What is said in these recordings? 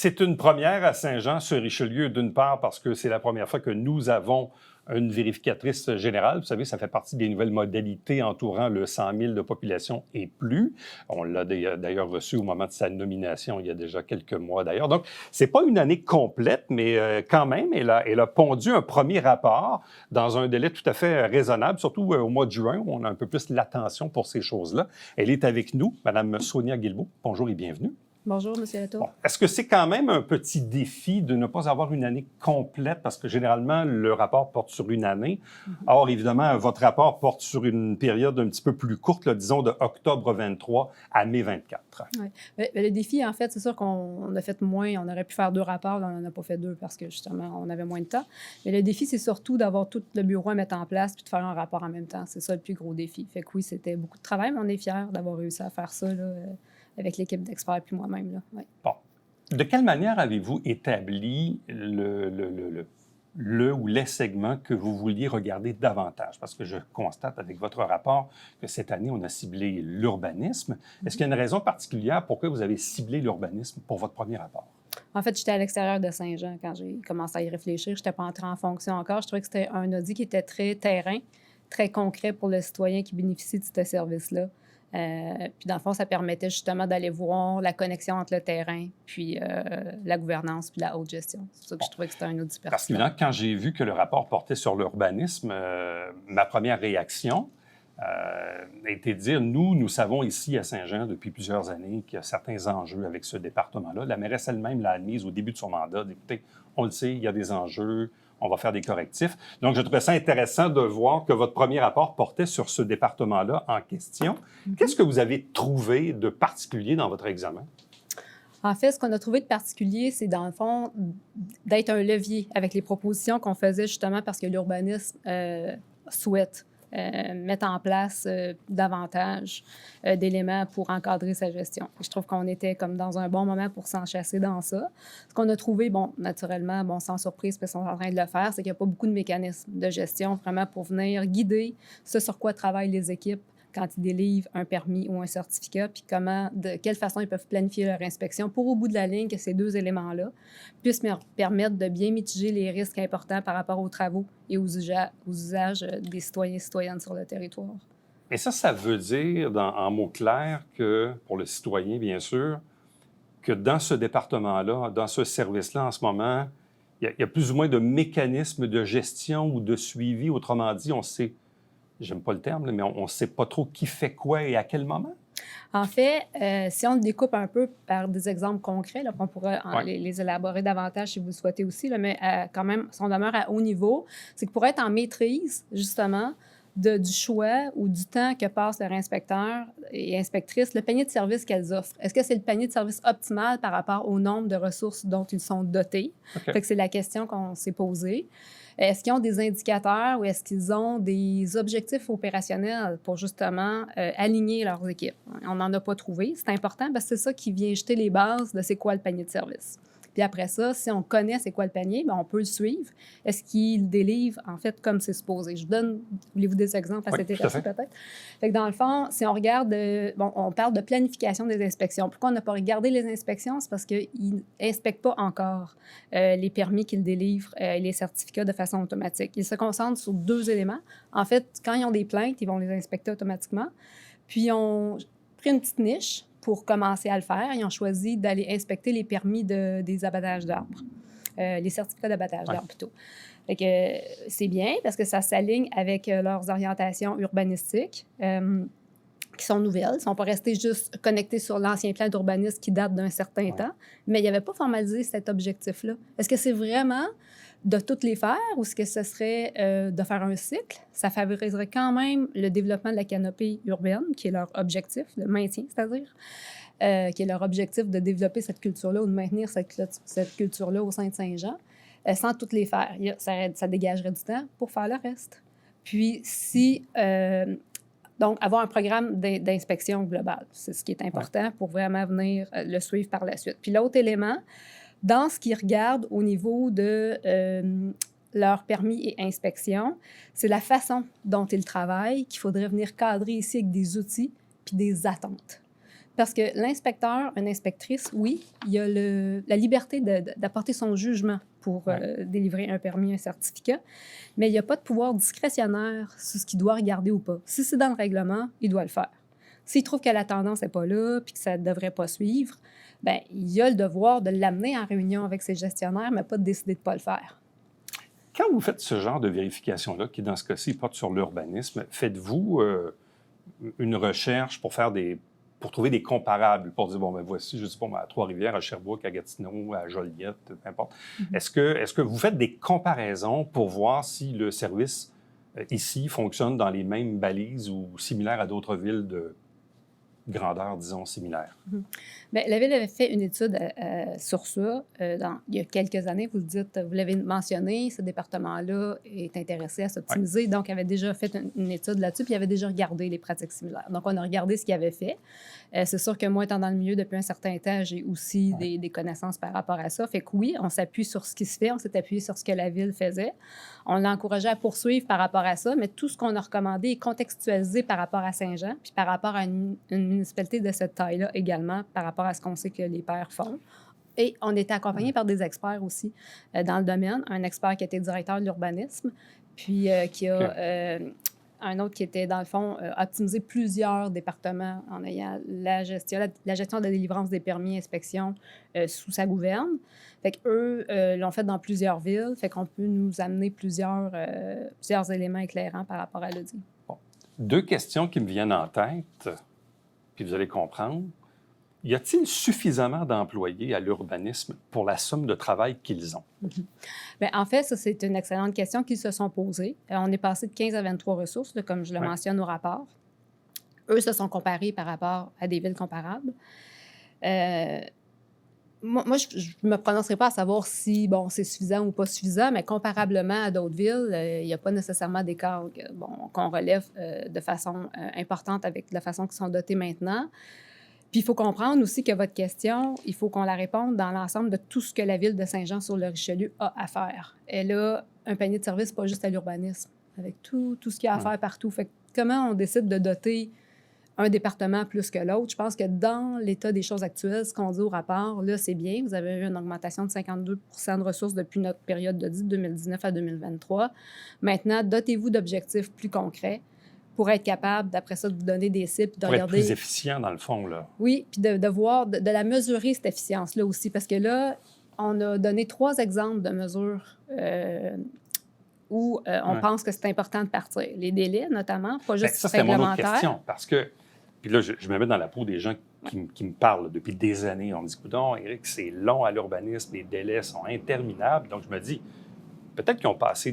C'est une première à Saint-Jean-sur-Richelieu, d'une part parce que c'est la première fois que nous avons une vérificatrice générale. Vous savez, ça fait partie des nouvelles modalités entourant le 100 000 de population et plus. On l'a d'ailleurs reçu au moment de sa nomination il y a déjà quelques mois d'ailleurs. Donc, c'est pas une année complète, mais quand même, elle a pondu un premier rapport dans un délai tout à fait raisonnable, surtout au mois de juin où on a un peu plus l'attention pour ces choses-là. Elle est avec nous, Mme Sonia Guilbeault. Bonjour et bienvenue. Bonjour, M. Latour. Bon. Est-ce que c'est quand même un petit défi de ne pas avoir une année complète? Parce que généralement, le rapport porte sur une année. Or, évidemment, votre rapport porte sur une période un petit peu plus courte, là, disons de octobre 23 à mai 24. Oui. Le défi, en fait, c'est sûr qu'on a fait moins. On aurait pu faire 2 rapports, là, on n'en a pas fait 2 parce que, justement, on avait moins de temps. Mais le défi, c'est surtout d'avoir tout le bureau à mettre en place puis de faire un rapport en même temps. C'est ça le plus gros défi. Fait que oui, c'était beaucoup de travail, mais on est fiers d'avoir réussi à faire ça, là, avec l'équipe d'experts puis moi-même. Là. Ouais. Bon. De quelle manière avez-vous établi le ou les segments que vous vouliez regarder davantage? Parce que je constate avec votre rapport que cette année, on a ciblé l'urbanisme. Est-ce qu'il y a une raison particulière pourquoi vous avez ciblé l'urbanisme pour votre premier rapport? En fait, j'étais à l'extérieur de Saint-Jean quand j'ai commencé à y réfléchir. Je n'étais pas entrée en fonction encore. Je trouvais que c'était un audit qui était très terrain, très concret pour le citoyen qui bénéficie de ce service-là. Puis dans le fond, ça permettait justement d'aller voir la connexion entre le terrain, puis la gouvernance, puis la haute gestion. C'est ça que je trouvais que c'était un audit pertinent. Parce que quand j'ai vu que le rapport portait sur l'urbanisme, ma première réaction a été de dire, nous savons ici à Saint-Jean depuis plusieurs années qu'il y a certains enjeux avec ce département-là. La mairesse elle-même l'a admise au début de son mandat. Écoutez, on le sait, il y a des enjeux, on va faire des correctifs. Donc, je trouvais ça intéressant de voir que votre premier rapport portait sur ce département-là en question. Qu'est-ce que vous avez trouvé de particulier dans votre examen? En fait, ce qu'on a trouvé de particulier, c'est dans le fond d'être un levier avec les propositions qu'on faisait justement parce que l'urbanisme souhaite mettre en place davantage d'éléments pour encadrer sa gestion. Je trouve qu'on était comme dans un bon moment pour s'enchasser dans ça. Ce qu'on a trouvé, bon, naturellement, bon, sans surprise, parce qu'on est en train de le faire, c'est qu'il n'y a pas beaucoup de mécanismes de gestion vraiment pour venir guider ce sur quoi travaillent les équipes quand ils délivrent un permis ou un certificat, puis de quelle façon ils peuvent planifier leur inspection pour, au bout de la ligne, que ces 2 éléments-là puissent permettre de bien mitiger les risques importants par rapport aux travaux et aux usages des citoyens et citoyennes sur le territoire. Et ça veut dire, en mots clairs, que, pour le citoyen, bien sûr, que dans ce département-là, dans ce service-là, en ce moment, il y a plus ou moins de mécanismes de gestion ou de suivi. Autrement dit, on sait, j'aime pas le terme, mais on ne sait pas trop qui fait quoi et à quel moment? En fait, si on le découpe un peu par des exemples concrets, là, on pourrait les élaborer davantage si vous le souhaitez aussi, là, mais quand même, si on demeure à haut niveau, c'est que pour être en maîtrise, justement, du choix ou du temps que passent leurs inspecteurs et inspectrices, le panier de services qu'elles offrent. Est-ce que c'est le panier de services optimal par rapport au nombre de ressources dont ils sont dotés? Okay. Fait que c'est la question qu'on s'est posée. Est-ce qu'ils ont des indicateurs ou est-ce qu'ils ont des objectifs opérationnels pour justement aligner leurs équipes? On n'en a pas trouvé. C'est important parce que c'est ça qui vient jeter les bases de c'est quoi le panier de service. Puis après ça, si on connaît c'est quoi le panier, bien, on peut le suivre. Est-ce qu'il délivre, en fait, comme c'est supposé? Je vous donne, voulez-vous des exemples à cette étape peut-être? Fait que dans le fond, si on regarde, on parle de planification des inspections. Pourquoi on n'a pas regardé les inspections? C'est parce qu'ils n'inspectent pas encore les permis qu'ils délivrent et les certificats de façon automatique. Ils se concentrent sur 2 éléments. En fait, quand ils ont des plaintes, ils vont les inspecter automatiquement. Puis, ils ont pris une petite niche pour commencer à le faire. Ils ont choisi d'aller inspecter les permis des abattages d'arbres, les certificats d'abattage d'arbres plutôt. Fait que c'est bien parce que ça s'aligne avec leurs orientations urbanistiques qui sont nouvelles. Ils ne sont pas restés juste connectés sur l'ancien plan d'urbanisme qui date d'un certain temps, mais ils n'avaient pas formalisé cet objectif-là. Est-ce que c'est vraiment de toutes les faire ou est-ce que ce serait de faire un cycle? Ça favoriserait quand même le développement de la canopée urbaine, qui est leur objectif, le maintien, c'est-à-dire, qui est leur objectif de développer cette culture-là ou de maintenir cette culture-là au sein de Saint-Jean, sans toutes les faire. Ça dégagerait du temps pour faire le reste. Puis, donc, avoir un programme d'inspection globale, c'est ce qui est important pour vraiment venir le suivre par la suite. Puis l'autre élément, dans ce qu'ils regardent au niveau de leur permis et inspection, c'est la façon dont ils travaillent qu'il faudrait venir cadrer ici avec des outils puis des attentes. parce que l'inspecteur, une inspectrice, oui, il a la liberté d'apporter son jugement pour délivrer un permis, un certificat, mais il n'y a pas de pouvoir discrétionnaire sur ce qu'il doit regarder ou pas. Si c'est dans le règlement, il doit le faire. S'il trouve que la tendance n'est pas là puis que ça ne devrait pas suivre, bien, il a le devoir de l'amener en réunion avec ses gestionnaires, mais pas de décider de ne pas le faire. Quand vous faites ce genre de vérification-là, qui dans ce cas-ci porte sur l'urbanisme, faites-vous une recherche pour trouver des comparables, pour dire, bon, ben voici, je ne sais pas, à Trois-Rivières, à Sherbrooke, à Gatineau, à Joliette, peu importe. Est-ce que vous faites des comparaisons pour voir si le service ici fonctionne dans les mêmes balises ou similaires à d'autres villes de grandeur, disons, similaire? Bien, la Ville avait fait une étude sur ça il y a quelques années. Vous l'avez mentionné, ce département-là est intéressé à s'optimiser. Donc, il avait déjà fait une étude là-dessus, puis il avait déjà regardé les pratiques similaires. Donc, on a regardé ce qu'il avait fait. C'est sûr que moi, étant dans le milieu depuis un certain temps, j'ai aussi des connaissances par rapport à ça. Fait que oui, on s'appuie sur ce qui se fait, on s'est appuyé sur ce que la Ville faisait. On l'a encouragé à poursuivre par rapport à ça, mais tout ce qu'on a recommandé est contextualisé par rapport à Saint-Jean, puis par rapport à une municipalité de cette taille-là également, par rapport à ce qu'on sait que les pairs font. Et on était accompagné par des experts aussi dans le domaine. Un expert qui était directeur de l'urbanisme, puis qui a un autre qui était, dans le fond, optimisé plusieurs départements en ayant la gestion de la délivrance des permis inspections sous sa gouverne. Fait qu'eux l'ont fait dans plusieurs villes. Fait qu'on peut nous amener plusieurs éléments éclairants par rapport à l'audit. Bon. 2 questions qui me viennent en tête, puis vous allez comprendre. Y a-t-il suffisamment d'employés à l'urbanisme pour la somme de travail qu'ils ont? Bien, en fait, ça, c'est une excellente question qu'ils se sont posées. On est passé de 15 à 23 ressources, là, comme je le mentionne au rapport. Eux se sont comparés par rapport à des villes comparables. Moi, je ne me prononcerai pas à savoir si c'est suffisant ou pas suffisant, mais comparablement à d'autres villes, il n'y a pas nécessairement d'écart qu'on relève de façon importante avec la façon qu'ils sont dotés maintenant. Puis il faut comprendre aussi que votre question, il faut qu'on la réponde dans l'ensemble de tout ce que la Ville de Saint-Jean-sur-le-Richelieu a à faire. Elle a un panier de services pas juste à l'urbanisme, avec tout ce qu'il y a à faire partout. Fait que comment on décide de doter un département plus que l'autre? Je pense que dans l'état des choses actuelles, ce qu'on dit au rapport, là, c'est bien. Vous avez eu une augmentation de 52 de ressources depuis notre période d'audit de 2019 à 2023. Maintenant, dotez-vous d'objectifs plus concrets pour être capable, d'après ça, de vous donner des cibles. Pour être plus efficient, dans le fond, là. Oui, puis de voir, de la mesurer, cette efficience-là aussi. Parce que là, on a donné 3 exemples de mesures où on pense que c'est important de partir. Les délais, notamment, pas juste ça, c'était mon autre réglementaires. question, parce que, puis là, je me mets dans la peau des gens qui me parlent depuis des années. On me dit, coudonc, Éric, c'est long à l'urbanisme, les délais sont interminables. Donc, je me dis, peut-être qu'ils ont pas assez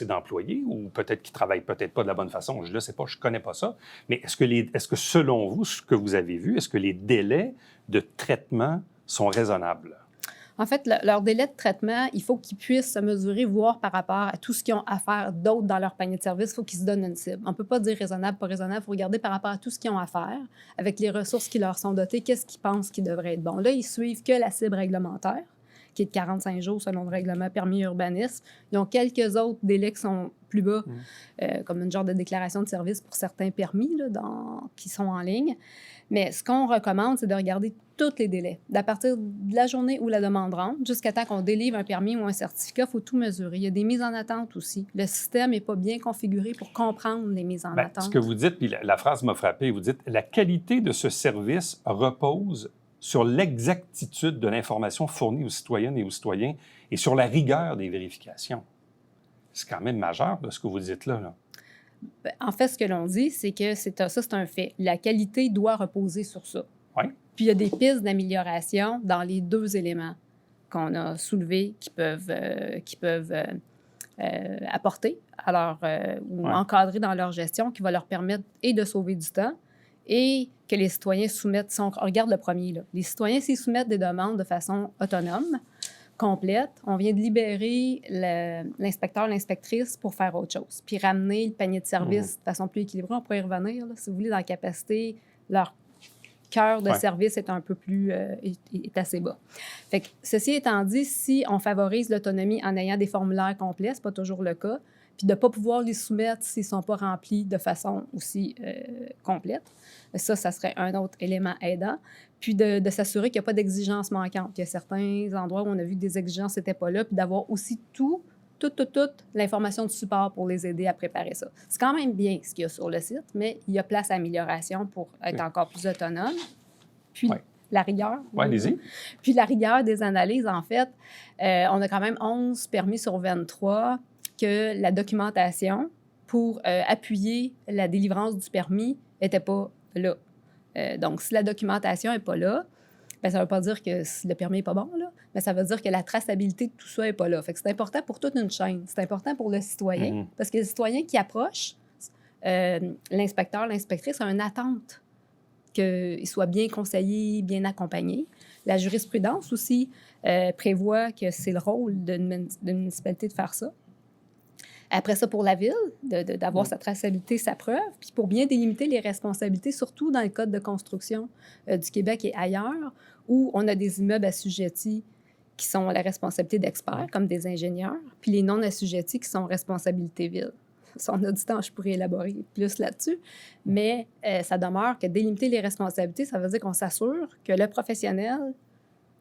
d'employés ou peut-être qu'ils ne travaillent peut-être pas de la bonne façon. Je ne sais pas, je ne connais pas ça. Mais est-ce que selon vous, ce que vous avez vu, est-ce que les délais de traitement sont raisonnables? En fait, leur délai de traitement, il faut qu'ils puissent se mesurer, voir par rapport à tout ce qu'ils ont à faire d'autre dans leur panier de services. Il faut qu'ils se donnent une cible. On ne peut pas dire raisonnable, pas raisonnable. Il faut regarder par rapport à tout ce qu'ils ont à faire, avec les ressources qui leur sont dotées, qu'est-ce qu'ils pensent qui devrait être bon. Là, ils suivent que la cible réglementaire, qui est de 45 jours selon le règlement permis urbanisme. Ils ont quelques autres délais qui sont plus bas, comme une genre de déclaration de service pour certains permis là, qui sont en ligne. Mais ce qu'on recommande, c'est de regarder tous les délais. À partir de la journée où la demande rentre, jusqu'à temps qu'on délivre un permis ou un certificat, il faut tout mesurer. Il y a des mises en attente aussi. Le système n'est pas bien configuré pour comprendre les mises en attente. Ce que vous dites, puis la phrase m'a frappé, vous dites « La qualité de ce service repose sur l'exactitude de l'information fournie aux citoyennes et aux citoyens et sur la rigueur des vérifications. » C'est quand même majeur de ce que vous dites là. En fait, ce que l'on dit, c'est que ça, c'est un fait. La qualité doit reposer sur ça. Oui. Puis il y a des pistes d'amélioration dans les 2 éléments qu'on a soulevés qui peuvent apporter ou encadrer dans leur gestion, qui va leur permettre et de sauver du temps et que les citoyens soumettent. Si on regarde le premier, là, les citoyens, s'ils soumettent des demandes de façon autonome, complète, on vient de libérer l'inspecteur, l'inspectrice pour faire autre chose, puis ramener le panier de services de façon plus équilibrée. On pourrait y revenir, là, si vous voulez, dans la capacité, leur cœur de service est un peu plus, est assez bas. Fait que, ceci étant dit, si on favorise l'autonomie en ayant des formulaires complets, ce n'est pas toujours le cas, puis de ne pas pouvoir les soumettre s'ils ne sont pas remplis de façon aussi complète. Ça serait un autre élément aidant. Puis de s'assurer qu'il n'y a pas d'exigences manquantes. Il y a certains endroits où on a vu que des exigences n'étaient pas là, puis d'avoir aussi toute l'information de support pour les aider à préparer ça. C'est quand même bien ce qu'il y a sur le site, mais il y a place à amélioration pour être encore plus autonome. Puis la rigueur. Oui, allez-y. Puis la rigueur des analyses, en fait, on a quand même 11 permis sur 23 que la documentation pour appuyer la délivrance du permis n'était pas là. Donc, si la documentation n'est pas là, bien, ça ne veut pas dire que le permis n'est pas bon, là, mais ça veut dire que la traçabilité de tout ça n'est pas là. Fait que c'est important pour toute une chaîne. C'est important pour le citoyen, parce que le citoyen qui approche, l'inspecteur, l'inspectrice a une attente qu'il soit bien conseillé, bien accompagné. La jurisprudence aussi prévoit que c'est le rôle d'une municipalité de faire ça. Après ça, pour la ville, d'avoir sa traçabilité, sa preuve, puis pour bien délimiter les responsabilités, surtout dans le code de construction du Québec et ailleurs, où on a des immeubles assujettis qui sont la responsabilité d'experts, comme des ingénieurs, puis les non-assujettis qui sont responsabilité ville. Si on a du temps, je pourrais élaborer plus là-dessus, mais ça demeure que délimiter les responsabilités, ça veut dire qu'on s'assure que le professionnel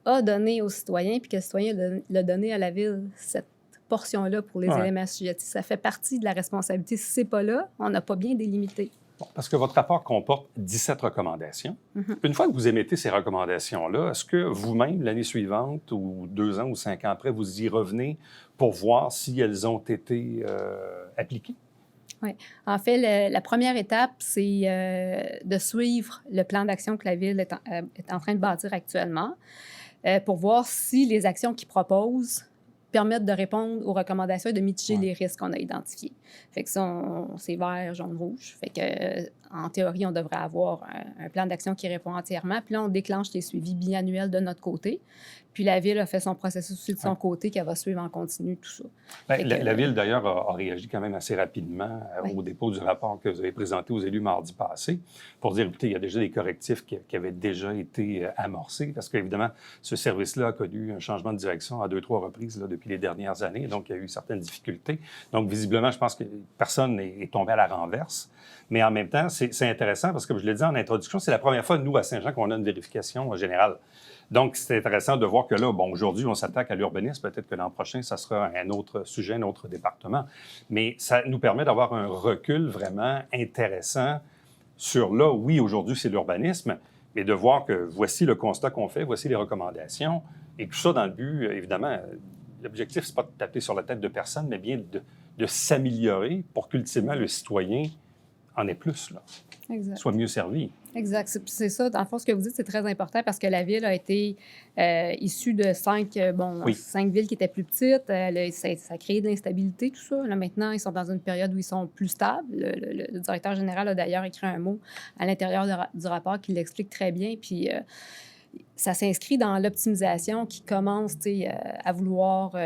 a donné aux citoyens, puis que le citoyen l'a donné à la ville, cette portion-là pour les éléments assujettis. Ça fait partie de la responsabilité. Si ce n'est pas là, on n'a pas bien délimité. Bon, parce que votre rapport comporte 17 recommandations. Une fois que vous émettez ces recommandations-là, est-ce que vous-même, l'année suivante, ou 2 ans ou 5 ans après, vous y revenez pour voir si elles ont été appliquées? Oui. En fait, la première étape, c'est de suivre le plan d'action que la Ville est en train de bâtir actuellement pour voir si les actions qu'ils proposent permettent de répondre aux recommandations et de mitiger les risques qu'on a identifiés. Fait que ça, c'est vert, jaune, rouge. Fait que, en théorie, on devrait avoir un plan d'action qui répond entièrement. Puis là, on déclenche les suivis biannuels de notre côté. Puis la Ville a fait son processus aussi de son côté, qu'elle va suivre en continu tout ça. Bien, la Ville, d'ailleurs, a réagi quand même assez rapidement au dépôt du rapport que vous avez présenté aux élus mardi passé pour dire, écoutez, il y a déjà des correctifs qui avaient déjà été amorcés parce qu'évidemment, ce service-là a connu un changement de direction à 2-3 reprises là, depuis les dernières années. Donc, il y a eu certaines difficultés. Donc, visiblement, je pense que personne n'est tombé à la renverse. Mais en même temps, c'est intéressant parce que, comme je l'ai dit en introduction, c'est la première fois, nous, à Saint-Jean, qu'on a une vérification générale. Donc, c'est intéressant de voir que là, bon, aujourd'hui, on s'attaque à l'urbanisme. Peut-être que l'an prochain, ça sera un autre sujet, un autre département. Mais ça nous permet d'avoir un recul vraiment intéressant sur là, oui, aujourd'hui, c'est l'urbanisme, mais de voir que voici le constat qu'on fait, voici les recommandations, et tout ça dans le but, évidemment, l'objectif, c'est pas de taper sur la tête de personne, mais bien de s'améliorer pour qu'ultimement, le citoyen en ait plus, là, soit mieux servi. Exact. C'est ça. Dans le fond, ce que vous dites, c'est très important parce que la Ville a été issue de 5 villes qui étaient plus petites. Ça a créé de l'instabilité, tout ça. Là, maintenant, ils sont dans une période où ils sont plus stables. Le directeur général a d'ailleurs écrit un mot à l'intérieur du rapport qui l'explique très bien. Puis, ça s'inscrit dans l'optimisation qui commence à vouloir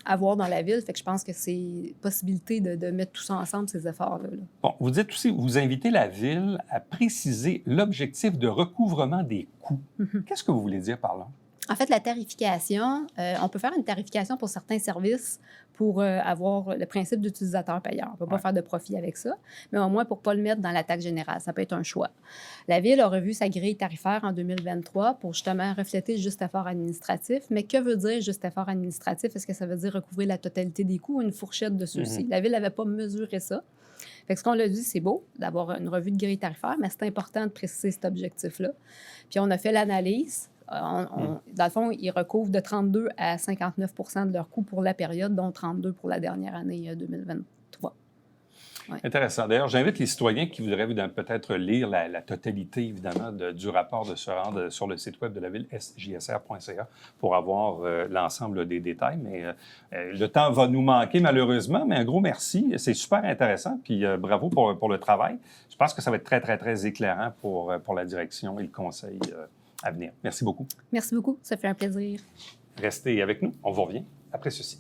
avoir dans la ville. Fait que je pense que c'est possibilité de mettre tout ça ensemble, ces efforts-là. Bon, vous dites aussi, vous invitez la Ville à préciser l'objectif de recouvrement des coûts. Qu'est-ce que vous voulez dire par là? En fait, la tarification, on peut faire une tarification pour certains services pour avoir le principe d'utilisateur-payeur. On ne peut pas faire de profit avec ça, mais au moins pour ne pas le mettre dans la taxe générale. Ça peut être un choix. La Ville a revu sa grille tarifaire en 2023 pour justement refléter le juste effort administratif. Mais que veut dire juste effort administratif? Est-ce que ça veut dire recouvrer la totalité des coûts ou une fourchette de ceux-ci? La Ville n'avait pas mesuré ça. Fait que ce qu'on a dit, c'est beau d'avoir une revue de grille tarifaire, mais c'est important de préciser cet objectif-là. Puis on a fait l'analyse. Dans le fond, ils recouvrent de 32 à 59 de leurs coûts pour la période, dont 32 pour la dernière année 2023. Ouais. Intéressant. D'ailleurs, j'invite les citoyens qui voudraient peut-être lire la totalité, évidemment, du rapport de se rendre sur le site web de la ville, sjsr.ca, pour avoir l'ensemble des détails. Mais le temps va nous manquer, malheureusement, mais un gros merci. C'est super intéressant, puis bravo pour le travail. Je pense que ça va être très, très, très éclairant pour la direction et le conseil à venir. Merci beaucoup. Merci beaucoup. Ça fait un plaisir. Restez avec nous. On vous revient après ceci.